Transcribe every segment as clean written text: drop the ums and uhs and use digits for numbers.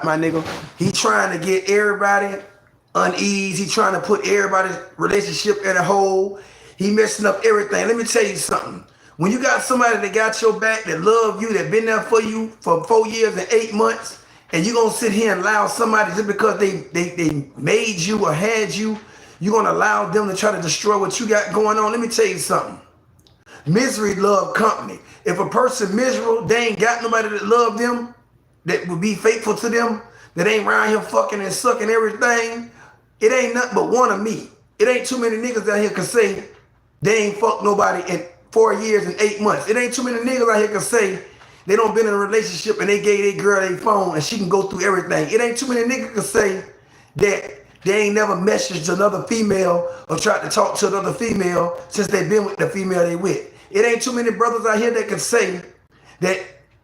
my nigga. He trying to get everybody unease. He trying to put everybody's relationship in a hole. He messing up everything. Let me tell you something. When you got somebody that got your back, that love you, that been there for you for 4 years and 8 months, and you gonna sit here and allow somebody just because they made you or had you, you gonna allow them to try to destroy what you got going on. Let me tell you something. Misery love company. If a person miserable, they ain't got nobody that love them, that would be faithful to them, that ain't around here fucking and sucking everything. It ain't nothing but one of me. It ain't too many niggas out here can say they ain't fucked nobody in 4 years and 8 months. It ain't too many niggas out here can say they don't been in a relationship and they gave their girl their phone and she can go through everything. It ain't too many niggas can say that they ain't never messaged another female or tried to talk to another female since they been with the female they with. It ain't too many brothers out here that can say that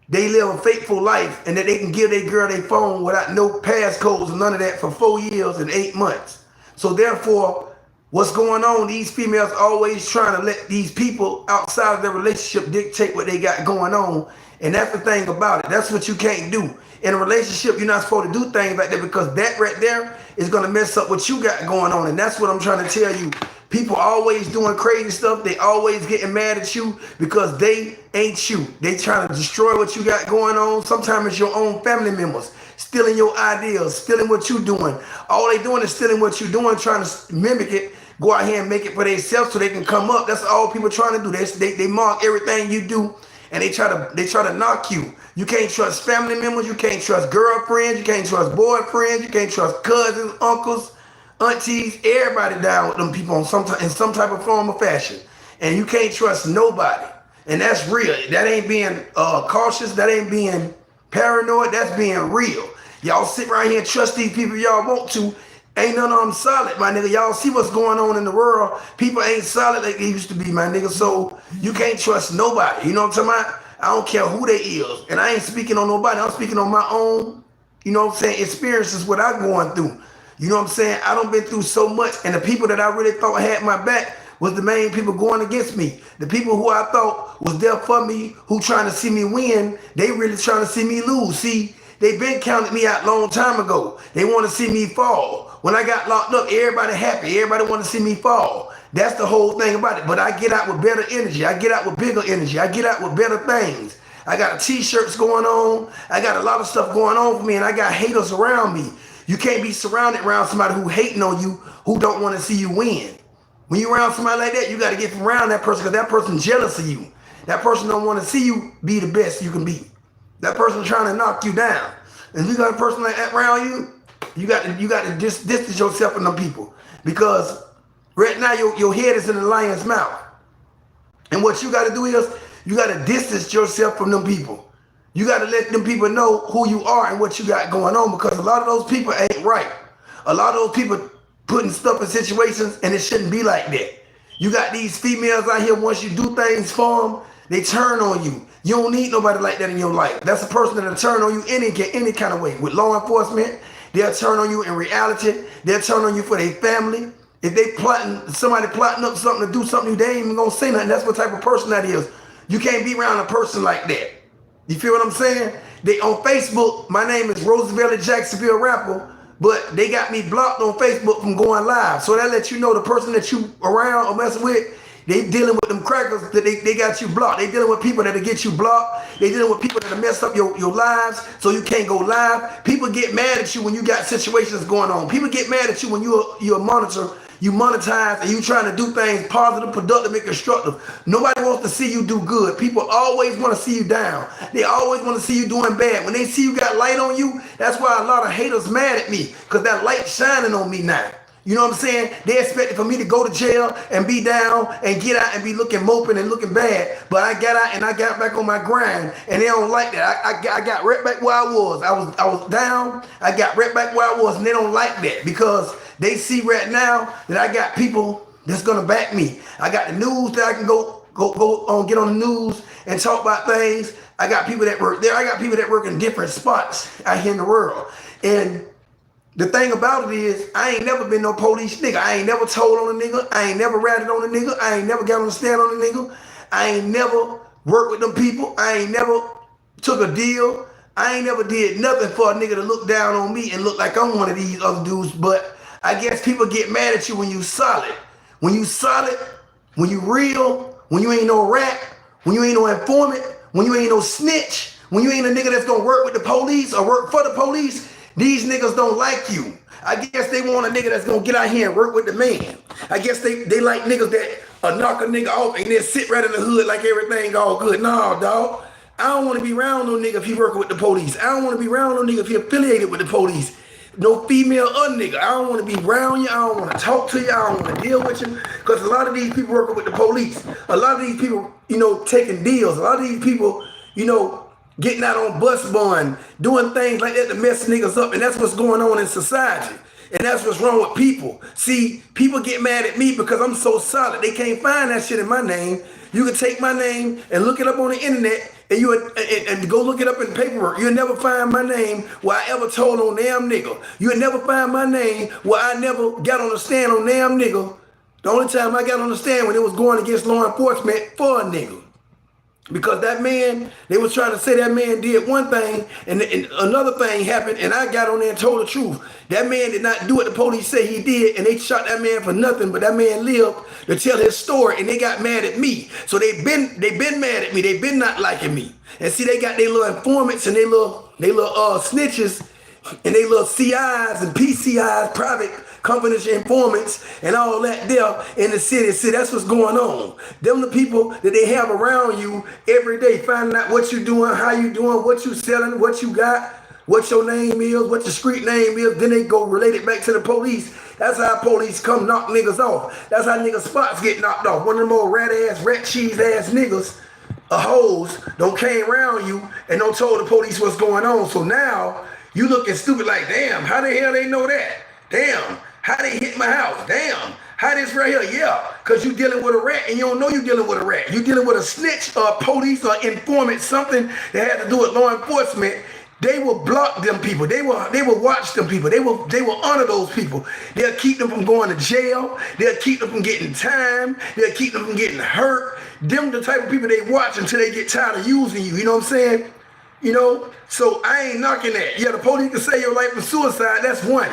they live a faithful life and that they can give their girl their phone without no passcodes or none of that for 4 years and 8 months. So therefore, what's going on, these females always trying to let these people outside of their relationship dictate what they got going on. And that's the thing about it. That's what you can't do. In a relationship, you're not supposed to do things like that because that right there is going to mess up what you got going on. And that's what I'm trying to tell you. People always doing crazy stuff. They always getting mad at you because they ain't you. They trying to destroy what you got going on. Sometimes it's your own family members stealing your ideas, stealing what you doing. All they doing is stealing what you doing, trying to mimic it, go out here and make it for themselves so they can come up. That's all people trying to do. They mark everything you do and they try to knock you. You can't trust family members. You can't trust girlfriends. You can't trust boyfriends. You can't trust cousins, uncles, aunties. Everybody down with them people in some type of form or fashion. And you can't trust nobody. And that's real. That ain't being cautious. That ain't being paranoid. That's being real. Y'all sit right here and trust these people y'all want to. Ain't none of them solid, my nigga. Y'all see what's going on in the world. People ain't solid like they used to be, my nigga. So you can't trust nobody. You know what I'm talking about? I don't care who they is. And I ain't speaking on nobody. I'm speaking on my own, you know what I'm saying, experiences, what I'm going through. You know what I'm saying? I done been through so much. And the people that I really thought had my back was the main people going against me. The people who I thought was there for me, who trying to see me win, they really trying to see me lose. See, they been counting me out long time ago. They want to see me fall. When I got locked up, everybody happy. Everybody want to see me fall. That's the whole thing about it. But I get out with better energy. I get out with bigger energy. I get out with better things. I got t-shirts going on. I got a lot of stuff going on for me, and I got haters around me. You can't be surrounded around somebody who hating on you, who don't want to see you win. When you around somebody like that, you got to get from around that person because that person jealous of you. That person don't want to see you be the best you can be. That person trying to knock you down. And you got a person like that around you, you got to distance yourself from them people. Because right now your head is in the lion's mouth. And what you got to do is you got to distance yourself from them people. You got to let them people know who you are and what you got going on, because a lot of those people ain't right. A lot of those people putting stuff in situations and it shouldn't be like that. You got these females out here, once you do things for them, they turn on you. You don't need nobody like that in your life. That's a person that'll turn on you any kind of way. With law enforcement, they'll turn on you in reality. They'll turn on you for their family. If they somebody plotting up something to do something, they ain't even gonna say nothing. That's what type of person that is. You can't be around a person like that. You feel what I'm saying? They on Facebook, my name is Rosavelli Jacksonville Rapper, but they got me blocked on Facebook from going live. So that lets you know the person that you around or messing with, they dealing with them crackers that they got you blocked. They dealing with people that'll get you blocked. They dealing with people that'll mess up your lives so you can't go live. People get mad at you when you got situations going on. People get mad at you when you're a monitor. You monetize and you trying to do things positive, productive, and constructive. Nobody wants to see you do good. People always want to see you down. They always want to see you doing bad. When they see you got light on you, that's why a lot of haters mad at me, because that light shining on me now. You know what I'm saying? They expected for me to go to jail and be down and get out and be looking moping and looking bad. But I got out and I got back on my grind, and they don't like that. I got right back where I was. I was down. I got right back where I was, and they don't like that because they see right now that I got people that's gonna back me. I got the news that I can go on, get on the news and talk about things. I got people that work there. I got people that work in different spots out here in the world. And the thing about it is, I ain't never been no police nigga. I ain't never told on a nigga. I ain't never ratted on a nigga. I ain't never got on the stand on a nigga. I ain't never worked with them people. I ain't never took a deal. I ain't never did nothing for a nigga to look down on me and look like I'm one of these other dudes, but I guess people get mad at you when you solid. When you solid, when you real, when you ain't no rat, when you ain't no informant, when you ain't no snitch, when you ain't a nigga that's gonna work with the police or work for the police, these niggas don't like you. I guess they want a nigga that's gonna get out here and work with the man. I guess they like niggas that knock a nigga off and then sit right in the hood like everything all good. Nah, dog. I don't want to be around no nigga if he working with the police. I don't want to be around no nigga if he affiliated with the police. No female or nigga. I don't want to be around you. I don't want to talk to you. I don't want to deal with you. Because a lot of these people working with the police. A lot of these people, taking deals. A lot of these people, getting out on bus bond, doing things like that to mess niggas up. And that's what's going on in society. And that's what's wrong with people. See, people get mad at me because I'm so solid. They can't find that shit in my name. You can take my name and look it up on the internet and go look it up in paperwork. You'll never find my name where I ever told on damn nigga. You'll never find my name where I never got on the stand on damn nigga. The only time I got on the stand when it was going against law enforcement for a nigga. Because that man, they was trying to say that man did one thing and another thing happened and I got on there and told the truth. That man did not do what the police say he did and they shot that man for nothing, but that man lived to tell his story and they got mad at me. So they been mad at me. They been not liking me. And see, they got their little informants and they little snitches and they little CIs and PCIs, private confidential informants and all that there in the city. See, that's what's going on. Them the people that they have around you every day, finding out what you doing, how you doing, what you selling, what you got, what your name is, what your street name is. Then they go relate it back to the police. That's how police come knock niggas off. That's how niggas spots get knocked off. One of them old rat cheese ass niggas, hoes, don't came around you and don't told the police what's going on. So now you looking stupid like, damn, how the hell they know that? Damn, how they hit my house? Damn, how this right here? Yeah, because you dealing with a rat and you don't know you dealing with a rat. You dealing with a snitch or police or informant, something that had to do with law enforcement. They will block them people. They will watch them people. They will honor those people. They'll keep them from going to jail. They'll keep them from getting time. They'll keep them from getting hurt. Them the type of people they watch until they get tired of using you. You know what I'm saying? So I ain't knocking that. Yeah, the police can say your life was suicide. That's one.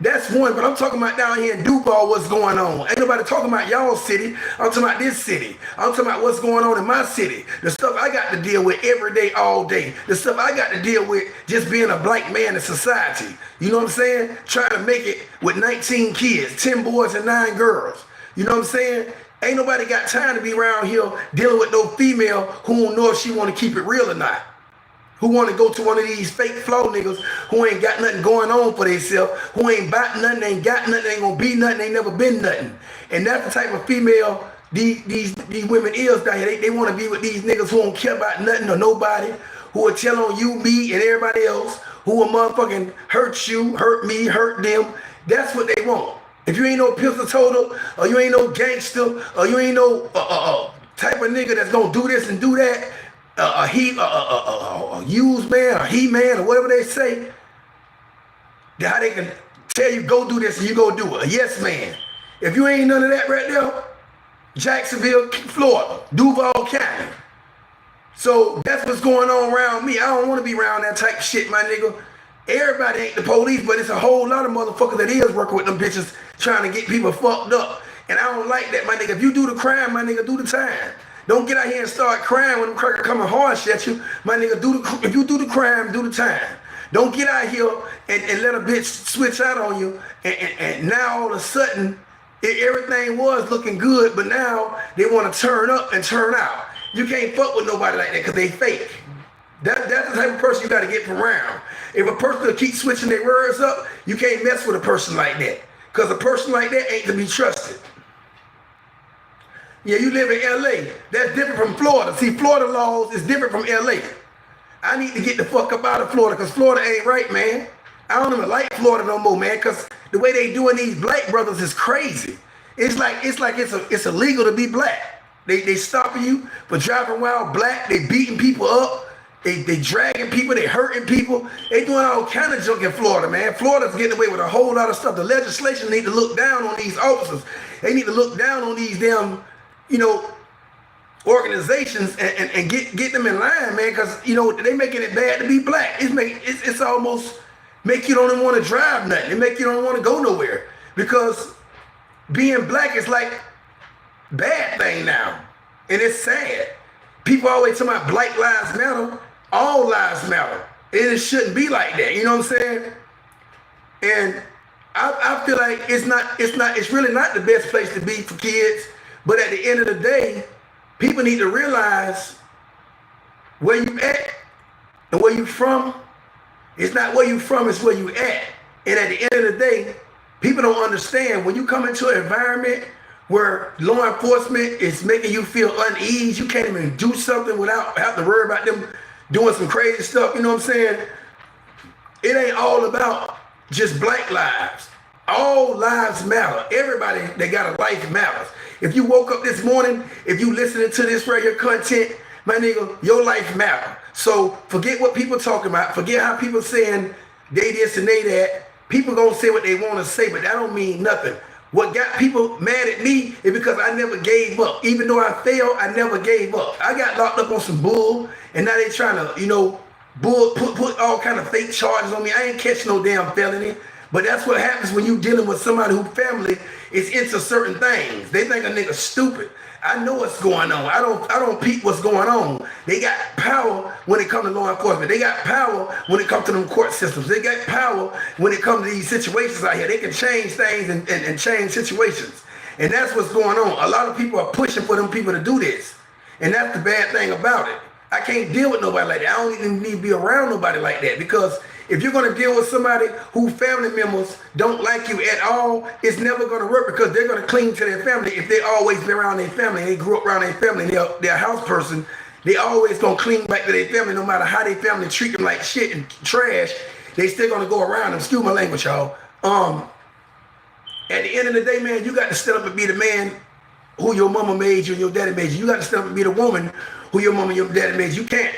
That's one. But I'm talking about down here in Duval, what's going on. Ain't nobody talking about y'all city. I'm talking about this city. I'm talking about what's going on in my city. The stuff I got to deal with every day, all day. The stuff I got to deal with just being a black man in society. You know what I'm saying? Trying to make it with 19 kids, 10 boys and 9 girls. You know what I'm saying? Ain't nobody got time to be around here dealing with no female who don't know if she want to keep it real or not. Who want to go to one of these fake flow niggas who ain't got nothing going on for themselves, who ain't bought nothing, ain't got nothing, ain't gonna be nothing, ain't never been nothing. And that's the type of female these women is down here. They want to be with these niggas who don't care about nothing or nobody, who will tell on you, me, and everybody else, who will motherfucking hurt you, hurt me, hurt them. That's what they want. If you ain't no pistol total, or you ain't no gangster, or you ain't no type of nigga that's gonna do this and do that, a used man, a he man, or whatever they say, how they can tell you go do this and you go do it. A yes man. If you ain't none of that right there, Jacksonville, Florida, Duval County. So that's what's going on around me. I don't want to be around that type of shit, my nigga. Everybody ain't the police, but it's a whole lot of motherfuckers that is working with them bitches trying to get people fucked up. And I don't like that, my nigga. If you do the crime, my nigga, do the time. Don't get out here and start crying when them crackers coming hard at you. My nigga, if you do the crime, do the time. Don't get out here and let a bitch switch out on you. And now all of a sudden, everything was looking good, but now they want to turn up and turn out. You can't fuck with nobody like that because they fake. That's the type of person you got to get from around. If a person will keep switching their words up, you can't mess with a person like that. Because a person like that ain't to be trusted. Yeah, you live in LA. That's different from Florida. See, Florida laws is different from LA. I need to get the fuck up out of Florida because Florida ain't right, man. I don't even like Florida no more, man, because the way they doing these black brothers is crazy. It's like it's illegal to be black. They stopping you for driving while black. They beating people up. They dragging people, they hurting people. They doing all kind of junk in Florida, man. Florida's getting away with a whole lot of stuff. The legislation need to look down on these officers. They need to look down on these damn, organizations and get them in line, man, because you know they making it bad to be black. It's almost make you don't even want to drive nothing. It make you don't want to go nowhere because being black is like bad thing now, and it's sad. People always talking about Black Lives Matter. All lives matter. It shouldn't be like that. You know what I'm saying? And I feel like it's really not the best place to be for kids. But at the end of the day, people need to realize where you at and where you from. It's not where you from, it's where you at. And at the end of the day, people don't understand when you come into an environment where law enforcement is making you feel unease, you can't even do something without having to worry about them doing some crazy stuff. You know what I'm saying? It ain't all about just black lives. All lives matter. Everybody that got a life matters. If you woke up this morning, if you listening to this regular content, my nigga, your life matter. So forget what people talking about. Forget how people saying they this and they that. People gonna say what they want to say, but that don't mean nothing. What got people mad at me is because I never gave up. Even though I failed, I never gave up. I got locked up on some bull, and now they trying to, you know, put all kind of fake charges on me. I ain't catch no damn felony. But that's what happens when you dealing with somebody whose family is into certain things. They think a nigga stupid. I know what's going on. I don't peep what's going on. They got power when it comes to law enforcement. They got power when it comes to them court systems. They got power when it comes to these situations out here. They can change things and change situations. And that's what's going on. A lot of people are pushing for them people to do this. And that's the bad thing about it. I can't deal with nobody like that. I don't even need to be around nobody like that, because if you're going to deal with somebody who family members don't like you at all, it's never going to work, because they're going to cling to their family. If they always been around their family, they grew up around their family, and they're a house person, they always going to cling back to their family no matter how their family treat them like shit and trash. They still going to go around them. Excuse my language, y'all. At the end of the day, man, you got to step up and be the man who your mama made you and your daddy made you. You got to step up and be the woman who your mama and your daddy made you. You can't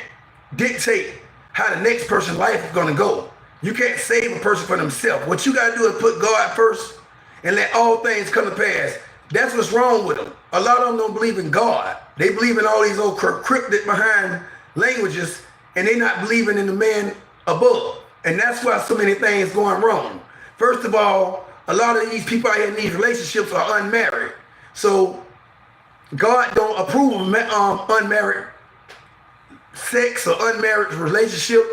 dictate how the next person's life is gonna go. You can't save a person for themselves. What you gotta do is put God first and let all things come to pass. That's what's wrong with them. A lot of them don't believe in God. They believe in all these old cryptic behind languages, and they not believing in the man above. And that's why so many things going wrong. First of all, a lot of these people out here in these relationships are unmarried. So God don't approve of unmarried sex or unmarried relationship.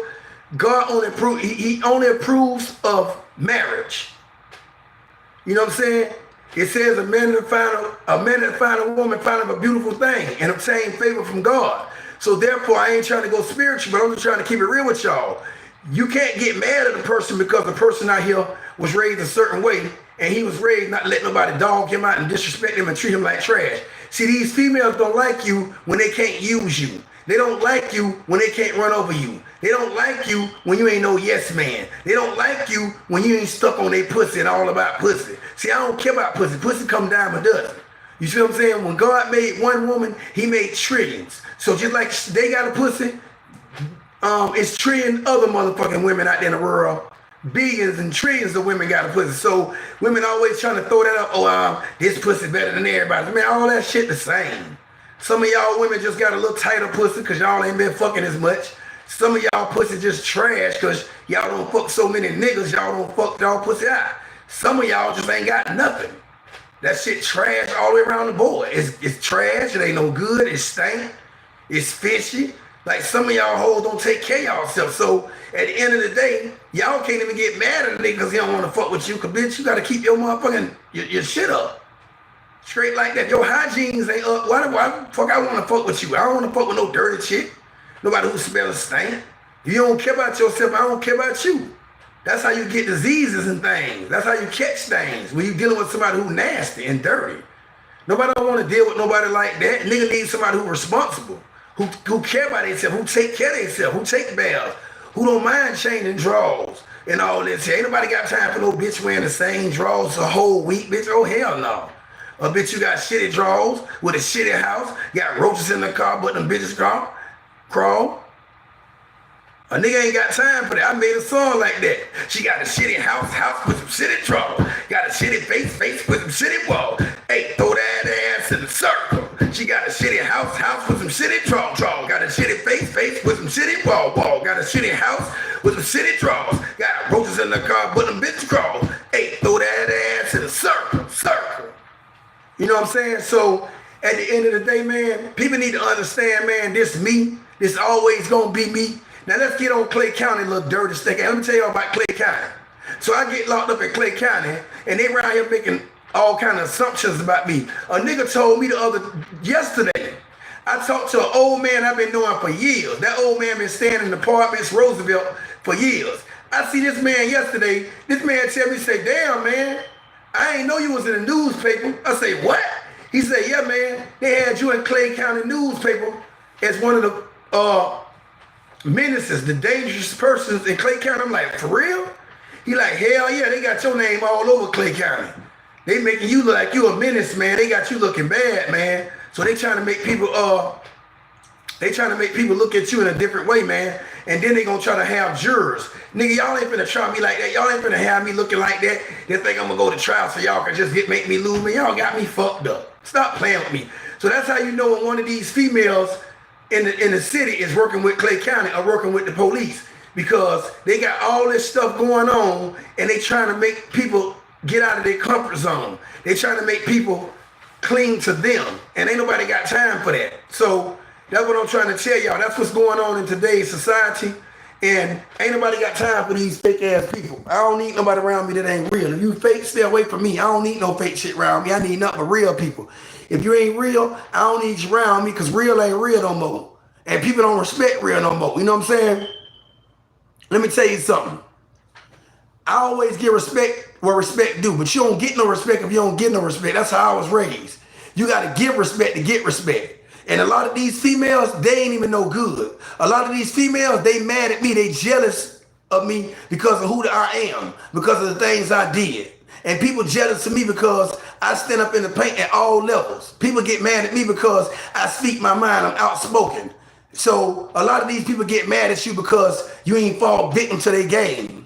God only approves, he only approves of marriage. You know what I'm saying? It says a man that find a woman find a beautiful thing and obtain favor from God. So therefore, I ain't trying to go spiritual, but I'm just trying to keep it real with y'all. You can't get mad at a person because the person out here was raised a certain way, and he was raised not letting nobody dog him out and disrespect him and treat him like trash. See, these females don't like you when they can't use you. They don't like you when they can't run over you. They don't like you when you ain't no yes man. They don't like you when you ain't stuck on their pussy and all about pussy. See, I don't care about pussy. Pussy come down a dozen. You see what I'm saying? When God made one woman, he made trillions. So just like they got a pussy, it's trillion other motherfucking women out there in the world. Billions and trillions of women got a pussy. So women always trying to throw that up. Oh, this pussy better than everybody. Man, all that shit the same. Some of y'all women just got a little tighter pussy because y'all ain't been fucking as much. Some of y'all pussy just trash because y'all don't fuck so many niggas. Y'all don't fuck y'all pussy out. Some of y'all just ain't got nothing. That shit trash all the way around the board. It's trash. It ain't no good. It stank. It's fishy. Like some of y'all hoes don't take care of y'allself. So at the end of the day, y'all can't even get mad at a nigga because he don't want to fuck with you. Cause bitch, you gotta keep your motherfucking your shit up. Straight like that. Your hygienes ain't up. Why the fuck I want to fuck with you? I don't want to fuck with no dirty chick. Nobody who smells stink. You don't care about yourself, I don't care about you. That's how you get diseases and things. That's how you catch things. When you dealing with somebody who nasty and dirty. Nobody don't want to deal with nobody like that. Nigga needs somebody who responsible. Who care about themselves, who take care of themselves, who take baths, who don't mind changing drawers and all this. Ain't nobody got time for no bitch wearing the same drawers a whole week, bitch. Oh, hell no. A bitch, you got shitty drawers with a shitty house, got roaches in the car, but them bitches crawl. A nigga ain't got time for that. I made a song like that. She got a shitty house with some shitty drawers. Got a shitty face with some shitty walls. Hey, throw that ass in the circle. She got a shitty house with some shitty drawers. Got a shitty face with some shitty wall. Got a shitty house with some shitty drawers. Got roaches in the car, but them bitch crawls. Hey, throw that ass in a circle. You know what I'm saying? So at the end of the day, man, people need to understand, man, this me. This always gonna be me. Now let's get on Clay County, little dirty stick. Let me tell you all about Clay County. So I get locked up in Clay County, and they around here making all kind of assumptions about me. A nigga told me yesterday, I talked to an old man I've been knowing for years. That old man been staying in apartments, Roosevelt, for years. I see this man yesterday. This man tell me, say, damn, man, I ain't know you was in the newspaper. I say, what? He said, yeah, man, they had you in Clay County newspaper as one of the menaces, the dangerous persons in Clay County. I'm like, for real? He like, hell yeah, they got your name all over Clay County. They making you look like you a menace, man. They got you looking bad, man. So they trying to make people look at you in a different way, man. And then they gonna try to have jurors. Nigga, y'all ain't finna try me like that. Y'all ain't finna have me looking like that. They think I'm gonna go to trial so y'all can just make me lose me. Y'all got me fucked up. Stop playing with me. So that's how you know when one of these females in the city is working with Clay County or working with the police, because they got all this stuff going on and they trying to make people get out of their comfort zone. They trying to make people cling to them, and ain't nobody got time for that. So that's what I'm trying to tell y'all. That's what's going on in today's society, and ain't nobody got time for these fake ass people. I don't need nobody around me that ain't real. If you fake, stay away from me. I don't need no fake shit around me. I need nothing but real people. If you ain't real, I don't need you around me, because real ain't real no more. And people don't respect real no more. You know what I'm saying? Let me tell you something. I always give respect where respect due, but you don't get no respect if you don't get no respect. That's how I was raised. You got to give respect to get respect. And a lot of these females, they ain't even no good. A lot of these females, they mad at me. They jealous of me because of who I am, because of the things I did. And people jealous of me because I stand up in the paint at all levels. People get mad at me because I speak my mind. I'm outspoken. So a lot of these people get mad at you because you ain't fall victim to their game.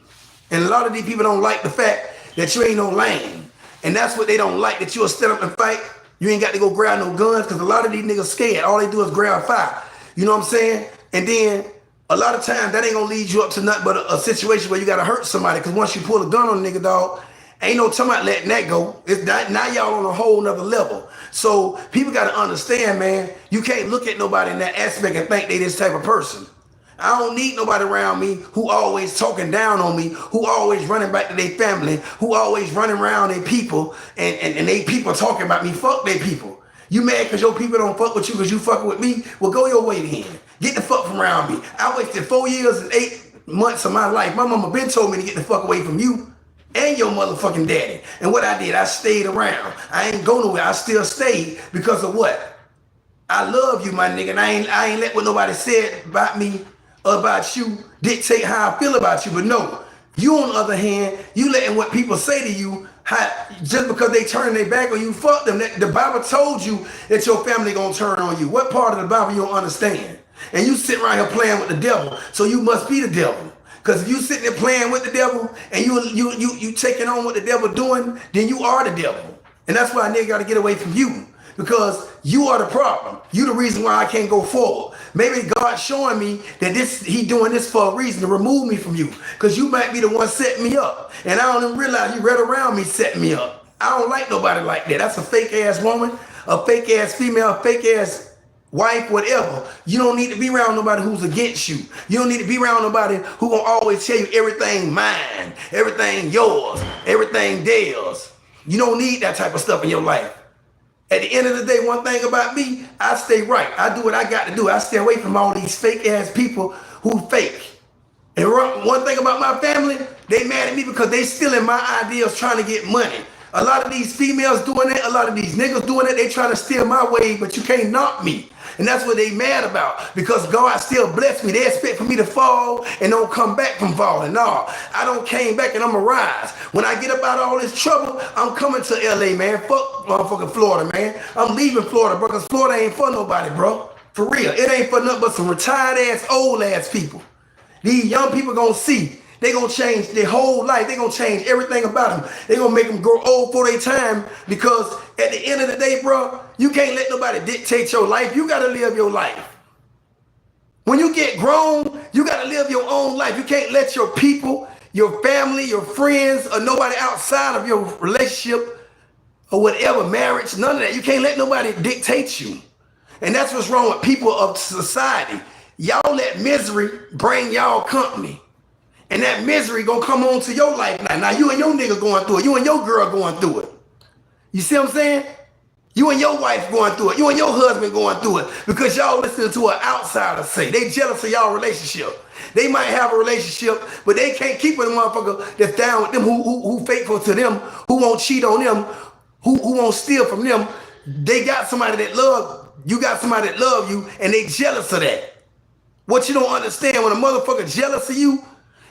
And a lot of these people don't like the fact that you ain't no lame. And that's what they don't like, that you'll stand up and fight. You ain't got to go grab no guns, because a lot of these niggas scared. All they do is grab fire. You know what I'm saying? And then a lot of times that ain't gonna lead you up to nothing but a situation where you gotta hurt somebody, because once you pull a gun on a nigga, dog, ain't no time about letting that go. It's not, now y'all on a whole nother level. So people gotta understand, man, you can't look at nobody in that aspect and think they this type of person. I don't need nobody around me who always talking down on me, who always running back to their family, who always running around their people, and they people talking about me. Fuck their people. You mad because your people don't fuck with you because you fucking with me? Well, go your way then. Get the fuck from around me. I wasted 4 years and 8 months of my life. My mama been told me to get the fuck away from you and your motherfucking daddy. And what I did, I stayed around. I ain't go nowhere. I still stayed because of what? I love you, my nigga, and I ain't let what nobody said about me, about you, dictate how I feel about you. But no, you on the other hand, you letting what people say to you, just because they turn their back on you, fuck them. The Bible told you that your family gonna turn on you. What part of the Bible you don't understand? And you sit around here playing with the devil, so you must be the devil. Because if you sitting there playing with the devil and you taking on what the devil doing, then you are the devil. And that's why a nigga gotta get away from you. Because you are the problem. You the reason why I can't go forward. Maybe God's showing me that he doing this for a reason, to remove me from you. Because you might be the one setting me up. And I don't even realize you right around me setting me up. I don't like nobody like that. That's a fake ass woman, a fake ass female, a fake ass wife, whatever. You don't need to be around nobody who's against you. You don't need to be around nobody who gonna always tell you everything mine, everything yours, everything theirs. You don't need that type of stuff in your life. At the end of the day, one thing about me, I stay right. I do what I got to do. I stay away from all these fake ass people who fake. And one thing about my family, they mad at me because they stealing my ideas, trying to get money. A lot of these females doing that, a lot of these niggas doing it, they trying to steal my way, but you can't knock me. And that's what they mad about, because God still bless me. They expect for me to fall and don't come back from falling. No, I don't came back and I'm going to rise. When I get up out of all this trouble, I'm coming to LA, man. Fuck motherfucking Florida, man. I'm leaving Florida, bro, because Florida ain't for nobody, bro. For real. It ain't for nothing but some retired ass, old ass people. These young people going to see They gonna change their whole life. They gonna change everything about them. They gonna make them grow old for their time, because at the end of the day, bro, you can't let nobody dictate your life. You gotta live your life. When you get grown, you gotta live your own life. You can't let your people, your family, your friends, or nobody outside of your relationship or whatever, marriage, none of that. You can't let nobody dictate you. And that's what's wrong with people of society. Y'all let misery bring y'all company. And that misery gonna come on to your life now. Now you and your nigga going through it. You and your girl going through it. You see what I'm saying? You and your wife going through it. You and your husband going through it. Because y'all listening to an outsider say. They jealous of y'all relationship. They might have a relationship, but they can't keep with a motherfucker that's down with them, who faithful to them, who won't cheat on them, who won't steal from them. They got somebody that you got somebody that love you, and they jealous of that. What you don't understand, when a motherfucker jealous of you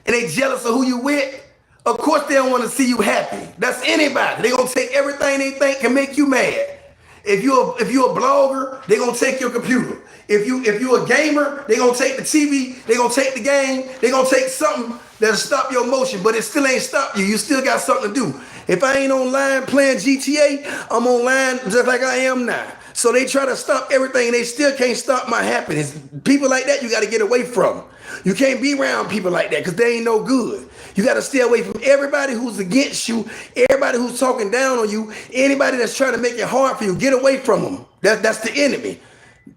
and they jealous of who you with, of course they don't want to see you happy. That's anybody. They gonna take everything they think can make you mad. If you're a blogger, they gonna take your computer. If you a gamer, they gonna take the TV, they gonna take the game, they gonna take something that'll stop your motion, but it still ain't stop you. You still got something to do. If I ain't online playing GTA, I'm online just like I am now. So they try to stop everything, and they still can't stop my happiness. People like that, you got to get away from. You can't be around people like that because they ain't no good. You got to stay away from everybody who's against you, everybody who's talking down on you, anybody that's trying to make it hard for you. Get away from them. That's the enemy.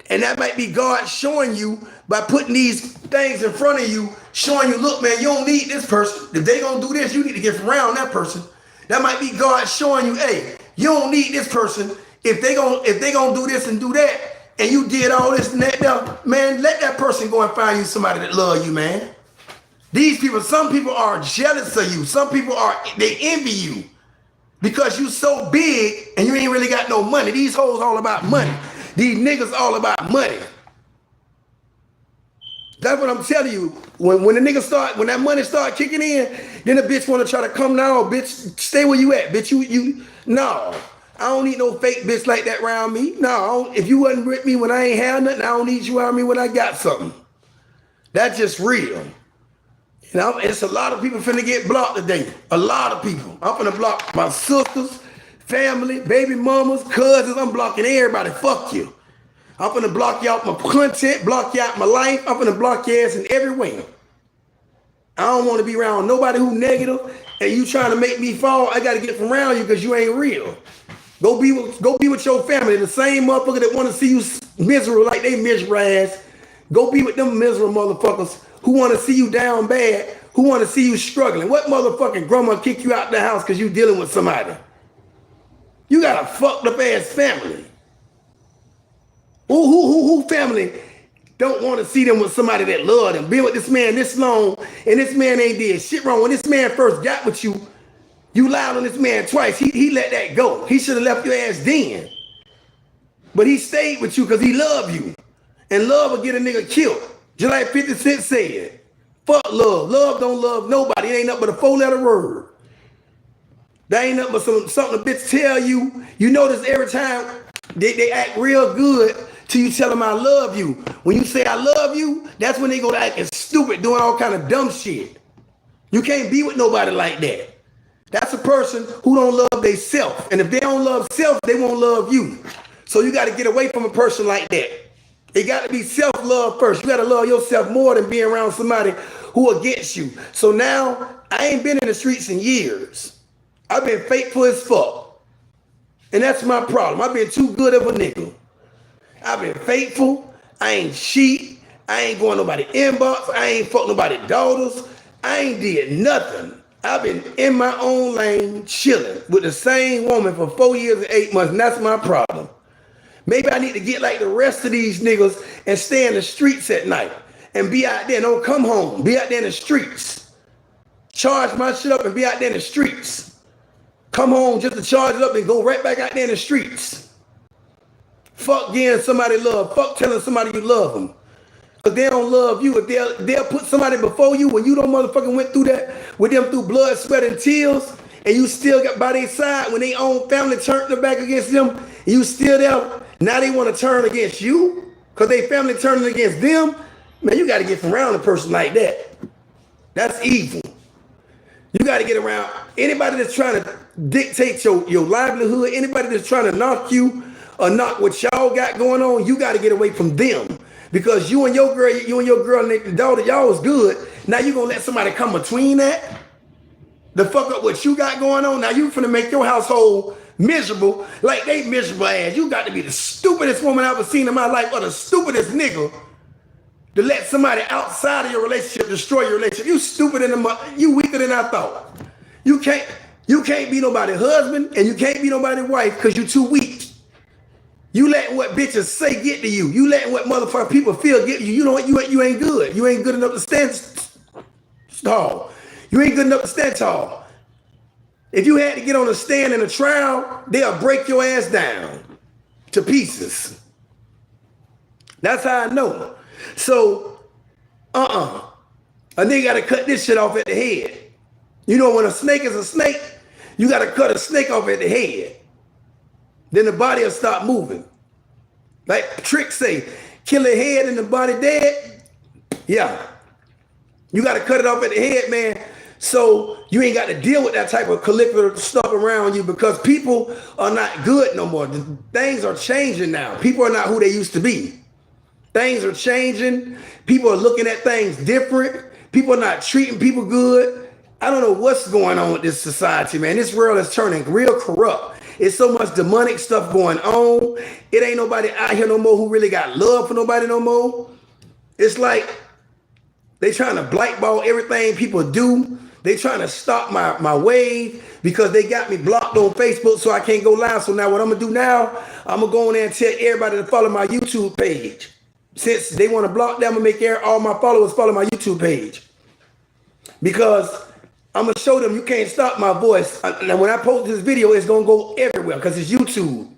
And that might be God showing you by putting these things in front of you, showing you, look, man, you don't need this person. If they going to do this, you need to get around that person. That might be God showing you, hey, you don't need this person. If they gonna do this and do that, and you did all this and that, now, man, let that person go and find you somebody that love you, man. These people, some people are jealous of you. Some people they envy you because you so big and you ain't really got no money. These hoes all about money. These niggas all about money. That's what I'm telling you. When that money start kicking in, then the bitch want to try to come down. Bitch, stay where you at. Bitch, no. I don't need no fake bitch like that around me. No, if you wasn't with me when I ain't had nothing, I don't need you around me when I got something. That's just real. You know, it's a lot of people finna get blocked today. A lot of people. I'm finna block my sisters, family, baby mamas, cousins. I'm blocking everybody. Fuck you. I'm finna block you out my content, block you out my life. I'm finna block your ass in every way. I don't want to be around nobody who negative, and you trying to make me fall. I got to get from around you because you ain't real. Go be with your family. The same motherfucker that want to see you miserable like they miserable ass. Go be with them miserable motherfuckers who want to see you down bad, who want to see you struggling. What motherfucking grandma kick you out the house because you dealing with somebody? You got a fucked up ass family. Who family don't want to see them with somebody that love them? Been with this man this long, and this man ain't did shit wrong. When this man first got with you, you lied on this man twice. He let that go. He should have left your ass then. But he stayed with you because he loved you. And love will get a nigga killed. Just like 50 Cent said. Fuck love. Love don't love nobody. It ain't nothing but a 4-letter word. That ain't nothing but something a bitch tell you. You notice every time they act real good till you tell them I love you. When you say I love you, that's when they go to acting stupid, doing all kind of dumb shit. You can't be with nobody like that. That's a person who don't love they self. And if they don't love self, they won't love you. So you got to get away from a person like that. It got to be self-love first. You got to love yourself more than being around somebody who against you. So now, I ain't been in the streets in years. I've been faithful as fuck. And that's my problem. I've been too good of a nigga. I've been faithful. I ain't cheat. I ain't going nobody inbox. I ain't fuck nobody daughters. I ain't did nothing. I've been in my own lane, chilling with the same woman for 4 years and 8 months, and that's my problem. Maybe I need to get like the rest of these niggas and stay in the streets at night and be out there. Don't come home. Be out there in the streets. Charge my shit up and be out there in the streets. Come home just to charge it up and go right back out there in the streets. Fuck getting somebody love. Fuck telling somebody you love them. Because they don't love you. If they'll put somebody before you when you don't motherfucking went through that with them through blood, sweat, and tears, and you still got by their side when their own family turned their back against them, and you still there. Now they want to turn against you because they family turning against them. Man, you got to get from around a person like that. That's evil. You got to get around anybody that's trying to dictate your livelihood, anybody that's trying to knock you or knock what y'all got going on, you got to get away from them. Because you and your girl and the daughter, y'all was good. Now you going to let somebody come between that? The fuck up what you got going on? Now you finna make your household miserable like they miserable ass. You got to be the stupidest woman I've ever seen in my life or the stupidest nigga to let somebody outside of your relationship destroy your relationship. You stupid you weaker than I thought. You can't be nobody's husband and you can't be nobody's wife because you too weak. You letting what bitches say get to you. You letting what motherfucking people feel get to you. You know what? You ain't good. You ain't good enough to stand tall. You ain't good enough to stand tall. If you had to get on a stand in a trial, they'll break your ass down to pieces. That's how I know. So, a nigga gotta cut this shit off at the head. You know, when a snake is a snake, you gotta cut a snake off at the head. Then the body will stop moving. Like Trick say, kill the head and the body dead. Yeah. You gotta cut it off at the head, man. So you ain't got to deal with that type of collicular stuff around you because people are not good no more. Things are changing now. People are not who they used to be. Things are changing. People are looking at things different. People are not treating people good. I don't know what's going on with this society, man. This world is turning real corrupt. It's so much demonic stuff going on. It ain't nobody out here no more who really got love for nobody no more. It's like they trying to blackball everything people do. They trying to stop my wave because they got me blocked on Facebook so I can't go live. So now what I'm going to do now, I'm going to go in there and tell everybody to follow my YouTube page. Since they want to block them, I'm going to make all my followers follow my YouTube page. Because I'm going to show them you can't stop my voice. Now, when I post this video, it's going to go everywhere because it's YouTube.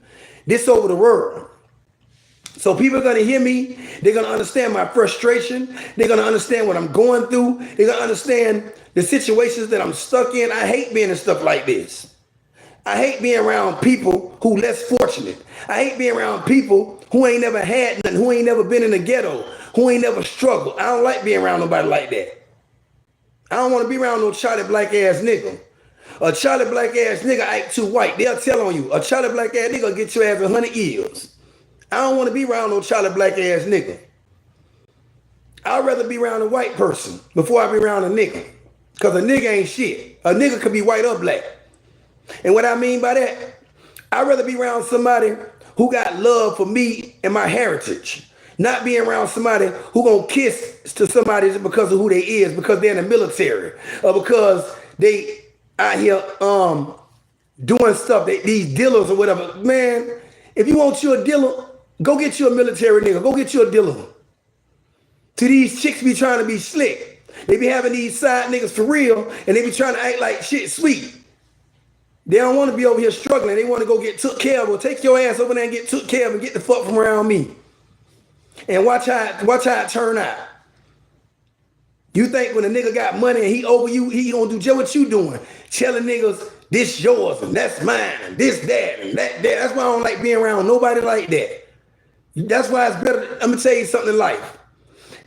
This over the world. So people are going to hear me. They're going to understand my frustration. They're going to understand what I'm going through. They're going to understand the situations that I'm stuck in. I hate being in stuff like this. I hate being around people who less fortunate. I hate being around people who ain't never had nothing, who ain't never been in the ghetto, who ain't never struggled. I don't like being around nobody like that. I don't want to be around no Charlie black ass nigga. A Charlie black ass nigga act too white. They'll tell on you. A Charlie black ass nigga will get your ass 100 years. I don't want to be around no Charlie black ass nigga. I'd rather be around a white person before I be around a nigga. Because a nigga ain't shit. A nigga could be white or black. And what I mean by that, I'd rather be around somebody who got love for me and my heritage. Not being around somebody who gonna kiss to somebody because of who they is, because they're in the military, or because they out here doing stuff, these dealers or whatever. Man, if you want you a dealer, go get you a military nigga. Go get you a dealer. To these chicks be trying to be slick. They be having these side niggas for real, and they be trying to act like shit sweet. They don't want to be over here struggling. They want to go get took care of. Well, take your ass over there and get took care of and get the fuck from around me. And watch how it turn out. You think when a nigga got money and he over you, he gonna do just what you doing. Telling niggas, this yours and that's mine, this, that, and that. That's why I don't like being around nobody like that. That's why it's better. I'm gonna tell you something in life.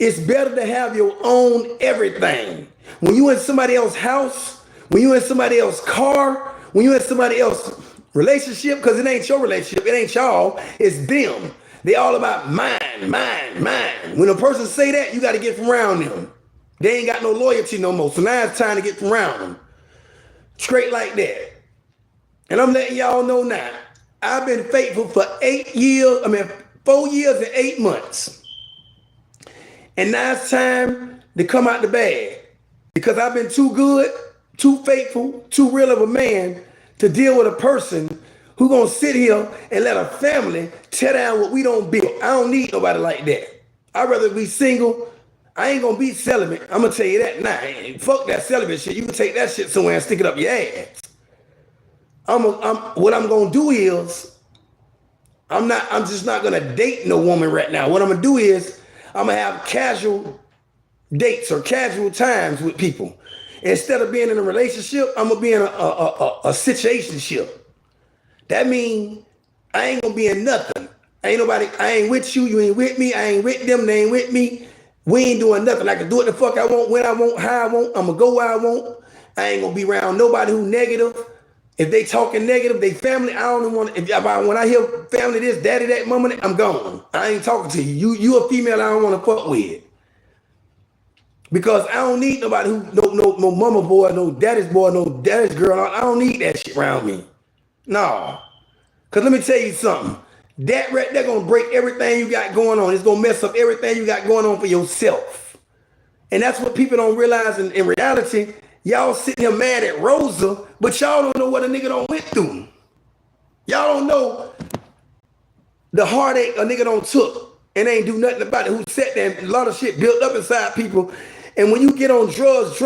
It's better to have your own everything. When you in somebody else's house, when you in somebody else's car, when you in somebody else's relationship, because it ain't your relationship, it ain't y'all, it's them. They all about mine, mine, mine. When a person say that, you got to get from around them. They ain't got no loyalty no more. So now it's time to get from around them. Straight like that. And I'm letting y'all know now, I've been faithful for 4 years and 8 months. And now it's time to come out the bag. Because I've been too good, too faithful, too real of a man to deal with a person who gonna sit here and let a family tear down what we don't build. I don't need nobody like that. I'd rather be single. I ain't gonna be celibate. I'm gonna tell you that now. Fuck that celibate shit. You can take that shit somewhere and stick it up your ass. What I'm gonna do is, I'm just not gonna date no woman right now. What I'm gonna do is, I'm gonna have casual dates or casual times with people. Instead of being in a relationship, I'm gonna be in a situationship. That means I ain't gonna be in nothing. I ain't with you, you ain't with me, I ain't with them, they ain't with me. We ain't doing nothing. I can do what the fuck I want, when I want, how I want. I'm gonna go where I want. I ain't gonna be around nobody who negative. If they talking negative, they family, I don't even want when I hear family this, daddy that, mama that, I'm gone. I ain't talking to you. You a female I don't want to fuck with. Because I don't need nobody who no mama boy, no daddy's boy, no daddy's girl. I don't need that shit around me. No. Cause let me tell you something. That right there gonna break everything you got going on. It's gonna mess up everything you got going on for yourself. And that's what people don't realize in reality. Y'all sitting here mad at Rosa, but y'all don't know what a nigga done went through. Y'all don't know the heartache a nigga done took and ain't do nothing about it. Who sat there and a lot of shit built up inside people. And when you get on drugs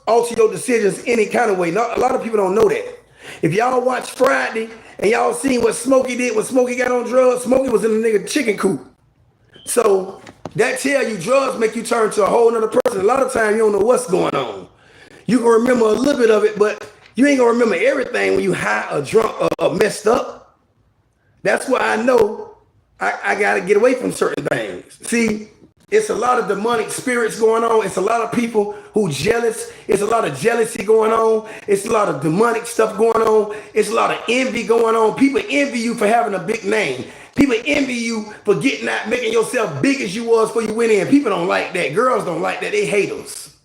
alter your decisions any kind of way. A lot of people don't know that. If y'all watch Friday and y'all seen what Smokey did when Smokey got on drugs, Smokey was in the nigga chicken coop. So that tell you drugs make you turn to a whole nother person. A lot of times you don't know what's going on. You can remember a little bit of it, but you ain't gonna remember everything when you high or drunk or messed up. That's why I know I gotta get away from certain things. See, it's a lot of demonic spirits going on. It's a lot of people who jealous. It's a lot of jealousy going on. It's a lot of demonic stuff going on. It's a lot of envy going on. People envy you for having a big name. People envy you for getting out, making yourself big as you was before you went in. People don't like that. Girls don't like that. They hate us.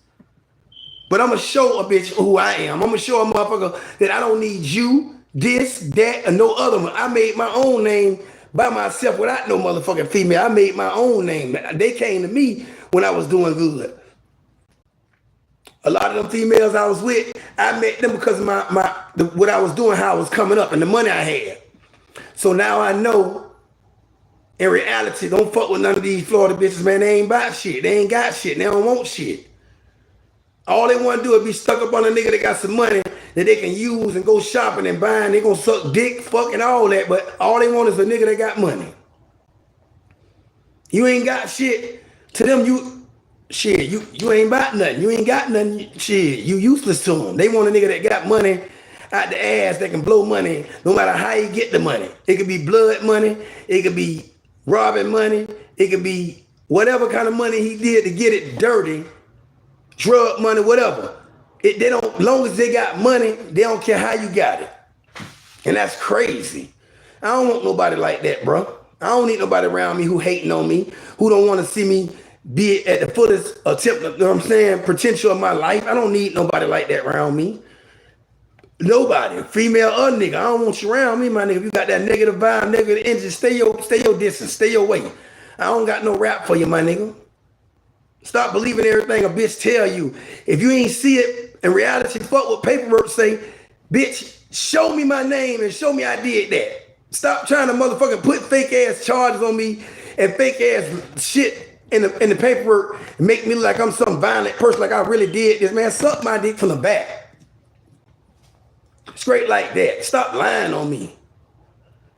But I'm going to show a bitch who I am. I'm going to show a motherfucker that I don't need you, this, that, or no other one. I made my own name by myself without no motherfucking female. I made my own name. They came to me when I was doing good. A lot of them females I was with, I met them because of what I was doing, how I was coming up, and the money I had. So now I know, in reality, don't fuck with none of these Florida bitches, man. They ain't about shit. They ain't got shit. They don't want shit. All they want to do is be stuck up on a nigga that got some money that they can use and go shopping and buying. They gonna suck dick, fucking all that, but all they want is a nigga that got money. You ain't got shit. To them, you ain't about nothing. You ain't got nothing. Shit, you useless to them. They want a nigga that got money out the ass that can blow money no matter how you get the money. It could be blood money. It could be robbing money. It could be whatever kind of money he did to get it dirty. Drug money, whatever. They don't, long as they got money, they don't care how you got it. And that's crazy. I don't want nobody like that, bro. I don't need nobody around me who hating on me, who don't want to see me be at the fullest attempt, you know what I'm saying, potential of my life. I don't need nobody like that around me. Nobody, female or nigga. I don't want you around me, my nigga. If you got that negative vibe, negative energy, stay your distance, stay your way. I don't got no rap for you, my nigga. Stop believing everything a bitch tell you. If you ain't see it in reality, fuck what paperwork say. Bitch, show me my name and show me I did that. Stop trying to motherfucking put fake ass charges on me and fake ass shit in the paperwork and make me look like I'm some violent person like I really did this. Man, suck my dick from the back. Straight like that. Stop lying on me.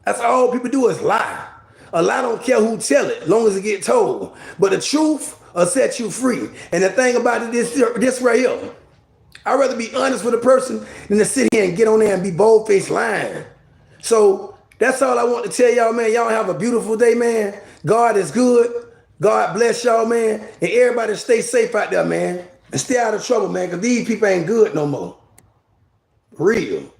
That's all people do is lie. A lie don't care who tell it, as long as it get told. But the truth will set you free. And the thing about it is this right here. I'd rather be honest with a person than to sit here and get on there and be bold-faced lying. So that's all I want to tell y'all, man. Y'all have a beautiful day, man. God is good. God bless y'all, man. And everybody stay safe out there, man. And stay out of trouble, man, because these people ain't good no more. Real.